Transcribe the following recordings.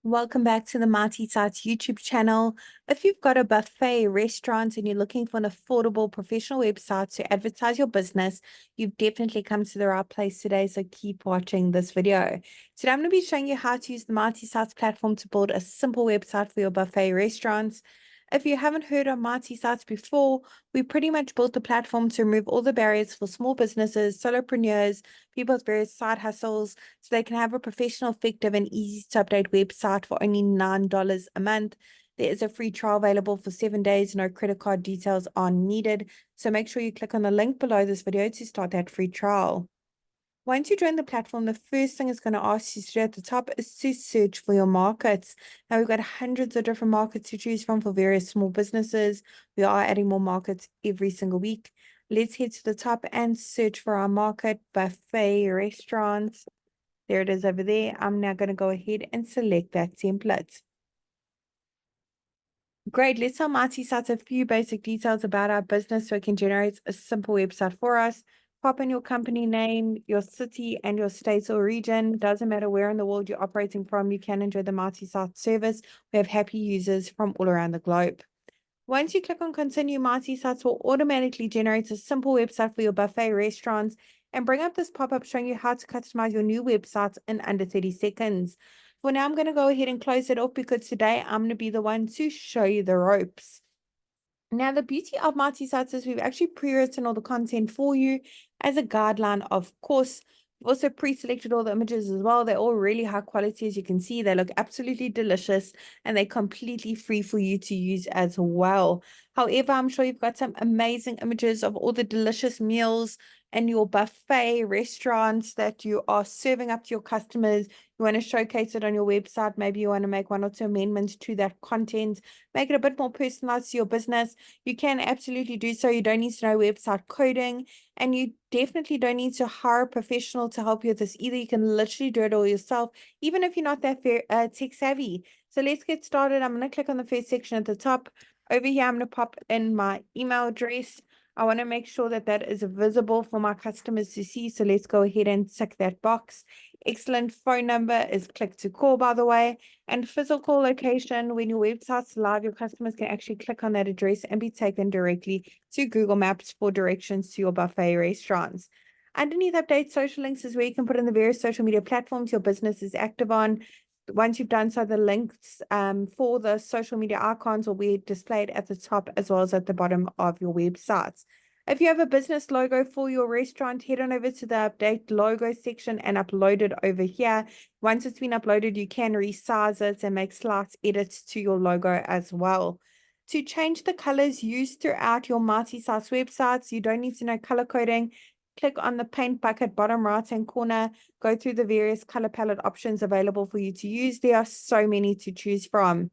Welcome back to the Marty Sites YouTube channel. If you've got a buffet restaurant and you're looking for an affordable professional website to advertise your business, you've definitely come to the right place today, so keep watching this video. Today I'm going to be showing you how to use the Marty Sites platform to build a simple website for your buffet restaurants. If you haven't heard of Marty Sites before, we pretty much built the platform to remove all the barriers for small businesses, solopreneurs, people with various side hustles, so they can have a professional, effective, and easy to update website for only $9 a month. There is a free trial available for 7 days. No credit card details are needed. So make sure you click on the link below this video to start that free trial. Once you join the platform, the first thing it's going to ask you to do at the top is to search for your markets. Now, we've got hundreds of different markets to choose from for various small businesses. We are adding more markets every single week. Let's head to the top and search for our market, buffet restaurants. There it is over there. I'm now going to go ahead and select that template. Great. Let's tell Marty Sites a few basic details about our business so it can generate a simple website for us. Pop in your company name, your city, and your state or region. Doesn't matter where in the world you're operating from, you can enjoy the Marty Sites service. We have happy users from all around the globe. Once you click on continue, Marty Sites will automatically generate a simple website for your buffet restaurants and bring up this pop-up showing you how to customize your new website in under 30 seconds. For now, I'm going to go ahead and close it off because today I'm going to be the one to show you the ropes. Now, the beauty of Marty Sites is we've actually pre-written all the content for you as a guideline, of course. We've also pre-selected all the images as well. They're all really high quality, as you can see. They look absolutely delicious and they're completely free for you to use as well. However, I'm sure you've got some amazing images of all the delicious meals and your buffet restaurants that you are serving up to your customers. You want to showcase it on your website. Maybe you want to make one or two amendments to that content, make it a bit more personalized to your business. You can absolutely do so. You don't need to know website coding, and you definitely don't need to hire a professional to help you with this either. You can literally do it all yourself, even if you're not that tech savvy. So let's get started. I'm going to click on the first section at the top. Over here, I'm going to pop in my email address. I want to make sure that that is visible for my customers to see. So let's go ahead and tick that box. Excellent. Phone number is click to call, by the way. And physical location, when your website's live, your customers can actually click on that address and be taken directly to Google Maps for directions to your buffet restaurants. Underneath update social links is where you can put in the various social media platforms your business is active on. Once you've done so, the links for the social media icons will be displayed at the top as well as at the bottom of your websites. If you have a business logo for your restaurant, head on over to the update logo section and upload it over here. Once it's been uploaded, you can resize it and make slight edits to your logo as well. To change the colors used throughout your Marty Sites websites, you don't need to know color coding. Click on the paint bucket bottom right hand corner, go through the various color palette options available for you to use. There are so many to choose from.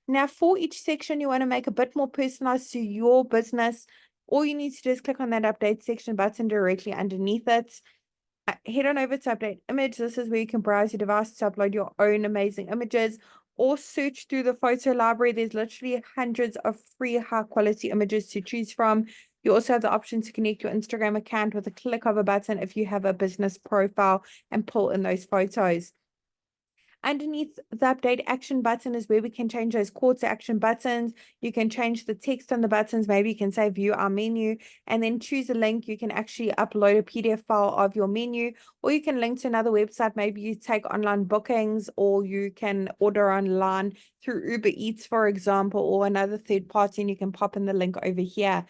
Now, for each section, you want to make a bit more personalized to your business. All you need to do is click on that update section button directly underneath it. Head on over to update image. This is where you can browse your device to upload your own amazing images or search through the photo library. There's literally hundreds of free high quality images to choose from. You also have the option to connect your Instagram account with a click of a button if you have a business profile and pull in those photos. Underneath the update action button is where we can change those call to action buttons. You can change the text on the buttons. Maybe you can say view our menu and then choose a link. You can actually upload a PDF file of your menu, or you can link to another website. Maybe you take online bookings, or you can order online through Uber Eats, for example, or another third party, and you can pop in the link over here.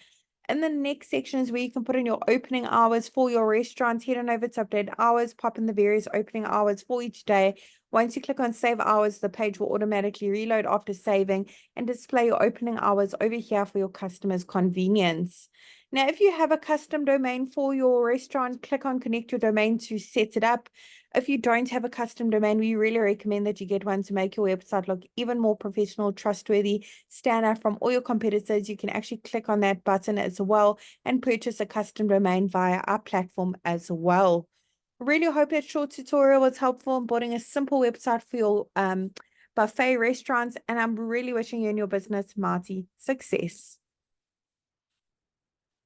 And the next section is where you can put in your opening hours for your restaurant. Head on over to update hours, pop in the various opening hours for each day. Once you click on save hours, the page will automatically reload after saving and display your opening hours over here for your customers' convenience. Now, if you have a custom domain for your restaurant, click on connect your domain to set it up. If you don't have a custom domain, we really recommend that you get one to make your website look even more professional, trustworthy, stand out from all your competitors. You can actually click on that button as well and purchase a custom domain via our platform as well. Really hope that short tutorial was helpful in building a simple website for your buffet restaurants, and I'm really wishing you and your business, Marty, success.